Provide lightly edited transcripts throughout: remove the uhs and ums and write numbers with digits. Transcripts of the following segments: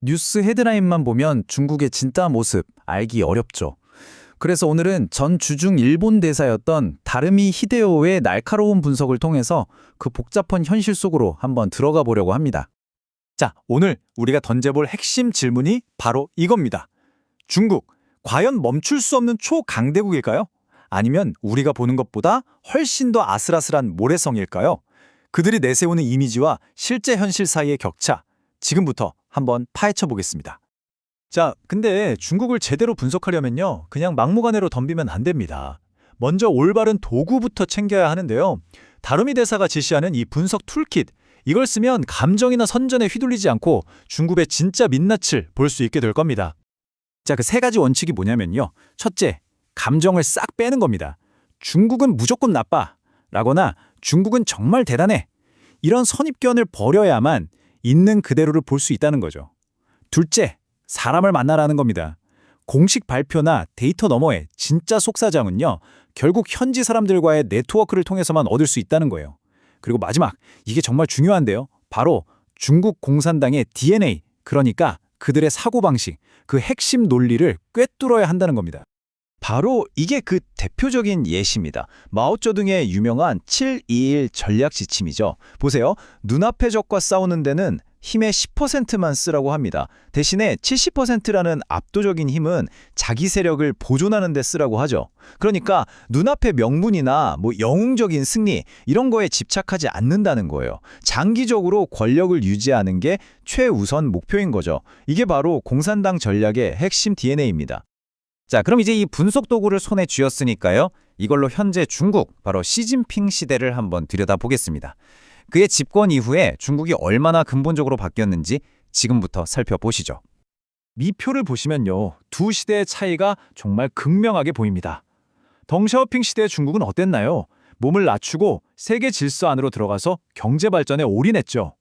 뉴스 헤드라인만 보면 중국의 진짜 모습 알기 어렵죠. 그래서 오늘은 전 주중 일본 대사였던 다르미 히데요의 날카로운 분석을 통해서 그 복잡한 현실 속으로 한번 들어가 보려고 합니다. 자, 오늘 우리가 던져볼 핵심 질문이 바로 이겁니다. 중국, 과연 멈출 수 없는 초강대국일까요? 아니면 우리가 보는 것보다 훨씬 더 아슬아슬한 모래성일까요? 그들이 내세우는 이미지와 실제 현실 사이의 격차, 지금부터 한번 파헤쳐 보겠습니다. 자, 근데 중국을 제대로 분석하려면요, 그냥 막무가내로 덤비면 안 됩니다. 먼저 올바른 도구부터 챙겨야 하는데요. 다루미 대사가 제시하는 이 분석 툴킷, 이걸 쓰면 감정이나 선전에 휘둘리지 않고 중국의 진짜 민낯을 볼 수 있게 될 겁니다. 자, 그 세 가지 원칙이 뭐냐면요. 첫째, 감정을 싹 빼는 겁니다. 중국은 무조건 나빠 라거나 중국은 정말 대단해. 이런 선입견을 버려야만 있는 그대로를 볼 수 있다는 거죠. 둘째, 사람을 만나라는 겁니다. 공식 발표나 데이터 너머의 진짜 속사정은요, 결국 현지 사람들과의 네트워크를 통해서만 얻을 수 있다는 거예요. 그리고 마지막, 이게 정말 중요한데요. 바로 중국 공산당의 DNA, 그러니까 그들의 사고방식, 그 핵심 논리를 꿰뚫어야 한다는 겁니다. 바로 이게 그 대표적인 예시입니다. 마오쩌둥의 유명한 721 전략 지침이죠. 보세요. 눈앞의 적과 싸우는 데는 힘의 10%만 쓰라고 합니다. 대신에 70%라는 압도적인 힘은 자기 세력을 보존하는 데 쓰라고 하죠. 그러니까 눈앞의 명분이나 영웅적인 승리 이런 거에 집착하지 않는다는 거예요. 장기적으로 권력을 유지하는 게 최우선 목표인 거죠. 이게 바로 공산당 전략의 핵심 DNA입니다. 자, 그럼 이제 이 분석 도구를 손에 쥐었으니까요. 이걸로 현재 중국, 바로 시진핑 시대를 한번 들여다보겠습니다. 그의 집권 이후에 중국이 얼마나 근본적으로 바뀌었는지 지금부터 살펴보시죠. 미표를 보시면요. 두 시대의 차이가 정말 극명하게 보입니다. 덩샤오핑 시대의 중국은 어땠나요? 몸을 낮추고 세계 질서 안으로 들어가서 경제 발전에 올인했죠.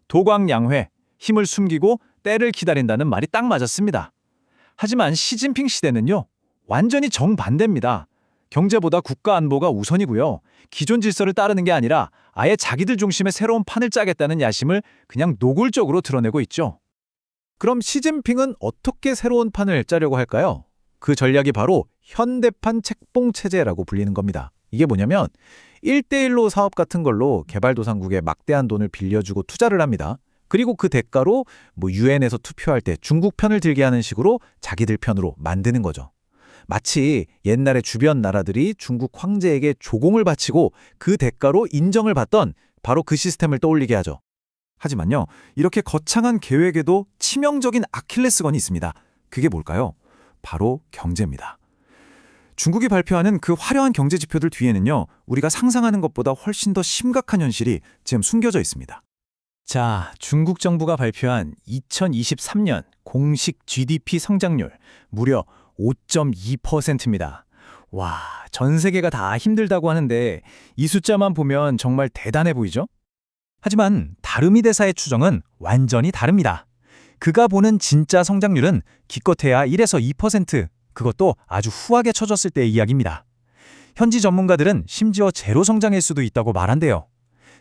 도광양회, 힘을 숨기고 때를 기다린다는 말이 딱 맞았습니다. 하지만 시진핑 시대는요. 완전히 정반대입니다. 경제보다 국가 안보가 우선이고요. 기존 질서를 따르는 게 아니라 아예 자기들 중심의 새로운 판을 짜겠다는 야심을 그냥 노골적으로 드러내고 있죠. 그럼 시진핑은 어떻게 새로운 판을 짜려고 할까요? 그 전략이 바로 현대판 책봉체제라고 불리는 겁니다. 이게 뭐냐면 1대1로 사업 같은 걸로 개발도상국에 막대한 돈을 빌려주고 투자를 합니다. 그리고 그 대가로 유엔에서 투표할 때 중국 편을 들게 하는 식으로 자기들 편으로 만드는 거죠. 마치 옛날에 주변 나라들이 중국 황제에게 조공을 바치고 그 대가로 인정을 받던 바로 그 시스템을 떠올리게 하죠. 하지만요, 이렇게 거창한 계획에도 치명적인 아킬레스건이 있습니다. 그게 뭘까요? 바로 경제입니다. 중국이 발표하는 그 화려한 경제 지표들 뒤에는요, 우리가 상상하는 것보다 훨씬 더 심각한 현실이 지금 숨겨져 있습니다. 자, 중국 정부가 발표한 2023년 공식 GDP 성장률 무려 5.2%입니다. 와, 전 세계가 다 힘들다고 하는데 이 숫자만 보면 정말 대단해 보이죠? 하지만 다르미 대사의 추정은 완전히 다릅니다. 그가 보는 진짜 성장률은 기껏해야 1에서 2%, 그것도 아주 후하게 쳐졌을 때의 이야기입니다. 현지 전문가들은 심지어 제로 성장일 수도 있다고 말한대요.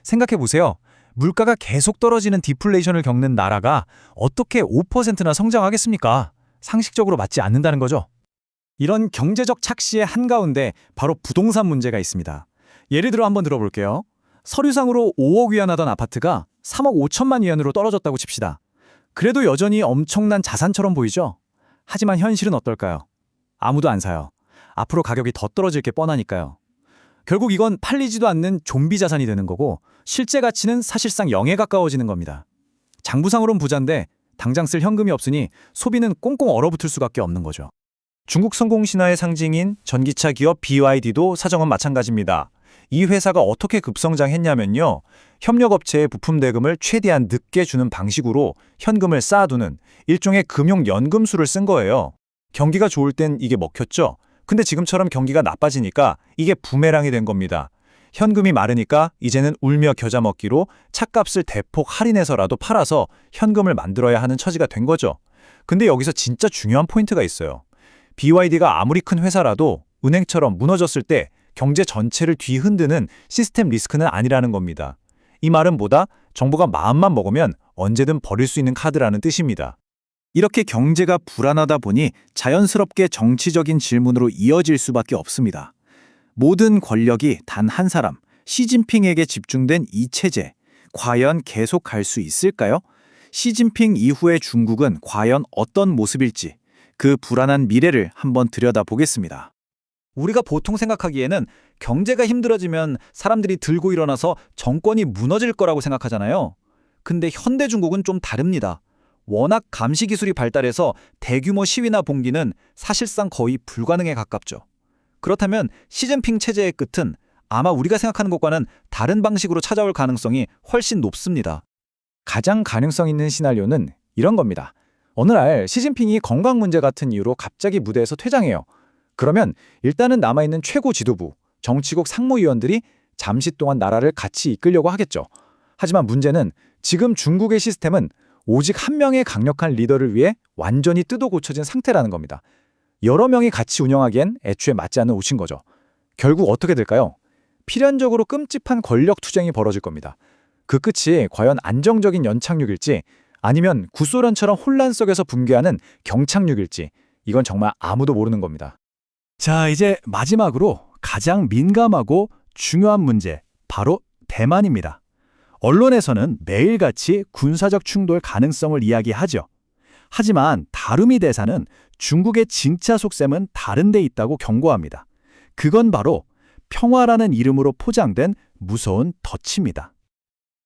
생각해보세요. 물가가 계속 떨어지는 디플레이션을 겪는 나라가 어떻게 5%나 성장하겠습니까? 상식적으로 맞지 않는다는 거죠. 이런 경제적 착시의 한가운데 바로 부동산 문제가 있습니다. 예를 들어 한번 들어볼게요. 서류상으로 5억 위안 하던 아파트가 3억 5천만 위안으로 떨어졌다고 칩시다. 그래도 여전히 엄청난 자산처럼 보이죠? 하지만 현실은 어떨까요? 아무도 안 사요. 앞으로 가격이 더 떨어질 게 뻔하니까요. 결국 이건 팔리지도 않는 좀비 자산이 되는 거고 실제 가치는 사실상 0에 가까워지는 겁니다. 장부상으론 부자인데 당장 쓸 현금이 없으니 소비는 꽁꽁 얼어붙을 수밖에 없는 거죠. 중국 성공 신화의 상징인 전기차 기업 BYD도 사정은 마찬가지입니다. 이 회사가 어떻게 급성장했냐면요. 협력업체의 부품 대금을 최대한 늦게 주는 방식으로 현금을 쌓아두는 일종의 금융연금술을 쓴 거예요. 경기가 좋을 땐 이게 먹혔죠. 근데 지금처럼 경기가 나빠지니까 이게 부메랑이 된 겁니다. 현금이 마르니까 이제는 울며 겨자 먹기로 차값을 대폭 할인해서라도 팔아서 현금을 만들어야 하는 처지가 된 거죠. 근데 여기서 진짜 중요한 포인트가 있어요. BYD가 아무리 큰 회사라도 은행처럼 무너졌을 때 경제 전체를 뒤흔드는 시스템 리스크는 아니라는 겁니다. 이 말은 뭐다? 정부가 마음만 먹으면 언제든 버릴 수 있는 카드라는 뜻입니다. 이렇게 경제가 불안하다 보니 자연스럽게 정치적인 질문으로 이어질 수밖에 없습니다. 모든 권력이 단 한 사람, 시진핑에게 집중된 이 체제, 과연 계속 갈 수 있을까요? 시진핑 이후의 중국은 과연 어떤 모습일지, 그 불안한 미래를 한번 들여다보겠습니다. 우리가 보통 생각하기에는 경제가 힘들어지면 사람들이 들고 일어나서 정권이 무너질 거라고 생각하잖아요. 근데 현대 중국은 좀 다릅니다. 워낙 감시 기술이 발달해서 대규모 시위나 봉기는 사실상 거의 불가능에 가깝죠. 그렇다면 시진핑 체제의 끝은 아마 우리가 생각하는 것과는 다른 방식으로 찾아올 가능성이 훨씬 높습니다. 가장 가능성 있는 시나리오는 이런 겁니다. 어느 날 시진핑이 건강 문제 같은 이유로 갑자기 무대에서 퇴장해요. 그러면 일단은 남아있는 최고 지도부, 정치국 상무위원들이 잠시 동안 나라를 같이 이끌려고 하겠죠. 하지만 문제는 지금 중국의 시스템은 오직 한 명의 강력한 리더를 위해 완전히 뜯어 고쳐진 상태라는 겁니다. 여러 명이 같이 운영하기엔 애초에 맞지 않는 옷인 거죠. 결국 어떻게 될까요? 필연적으로 끔찍한 권력 투쟁이 벌어질 겁니다. 그 끝이 과연 안정적인 연착륙일지 아니면 구소련처럼 혼란 속에서 붕괴하는 경착륙일지 이건 정말 아무도 모르는 겁니다. 자, 이제 마지막으로 가장 민감하고 중요한 문제, 바로 대만입니다. 언론에서는 매일같이 군사적 충돌 가능성을 이야기하죠. 하지만 다루미 대사는 중국의 진짜 속셈은 다른 데 있다고 경고합니다. 그건 바로 평화라는 이름으로 포장된 무서운 덫입니다.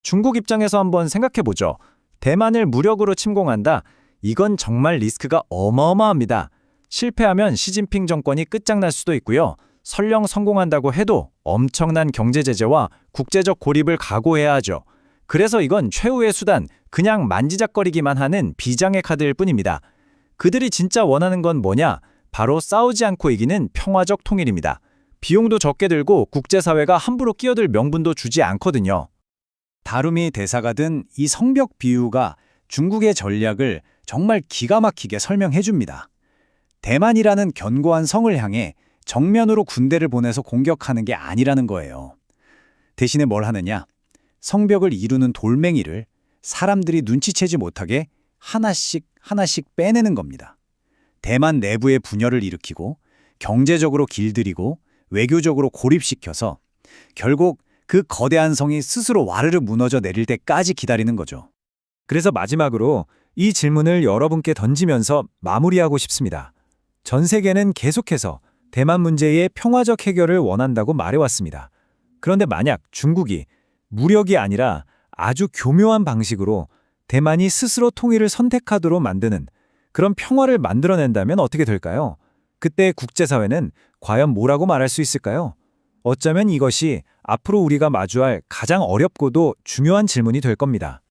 중국 입장에서 한번 생각해보죠. 대만을 무력으로 침공한다. 이건 정말 리스크가 어마어마합니다. 실패하면 시진핑 정권이 끝장날 수도 있고요. 설령 성공한다고 해도 엄청난 경제 제재와 국제적 고립을 각오해야 하죠. 그래서 이건 최후의 수단, 그냥 만지작거리기만 하는 비장의 카드일 뿐입니다. 그들이 진짜 원하는 건 뭐냐? 바로 싸우지 않고 이기는 평화적 통일입니다. 비용도 적게 들고 국제사회가 함부로 끼어들 명분도 주지 않거든요. 다루미 대사가 든 이 성벽 비유가 중국의 전략을 정말 기가 막히게 설명해 줍니다. 대만이라는 견고한 성을 향해 정면으로 군대를 보내서 공격하는 게 아니라는 거예요. 대신에 뭘 하느냐? 성벽을 이루는 돌멩이를 사람들이 눈치채지 못하게 하나씩 하나씩 빼내는 겁니다. 대만 내부의 분열을 일으키고 경제적으로 길들이고 외교적으로 고립시켜서 결국 그 거대한 성이 스스로 와르르 무너져 내릴 때까지 기다리는 거죠. 그래서 마지막으로 이 질문을 여러분께 던지면서 마무리하고 싶습니다. 전 세계는 계속해서 대만 문제의 평화적 해결을 원한다고 말해왔습니다. 그런데 만약 중국이 무력이 아니라 아주 교묘한 방식으로 대만이 스스로 통일을 선택하도록 만드는 그런 평화를 만들어낸다면 어떻게 될까요? 그때 국제사회는 과연 뭐라고 말할 수 있을까요? 어쩌면 이것이 앞으로 우리가 마주할 가장 어렵고도 중요한 질문이 될 겁니다.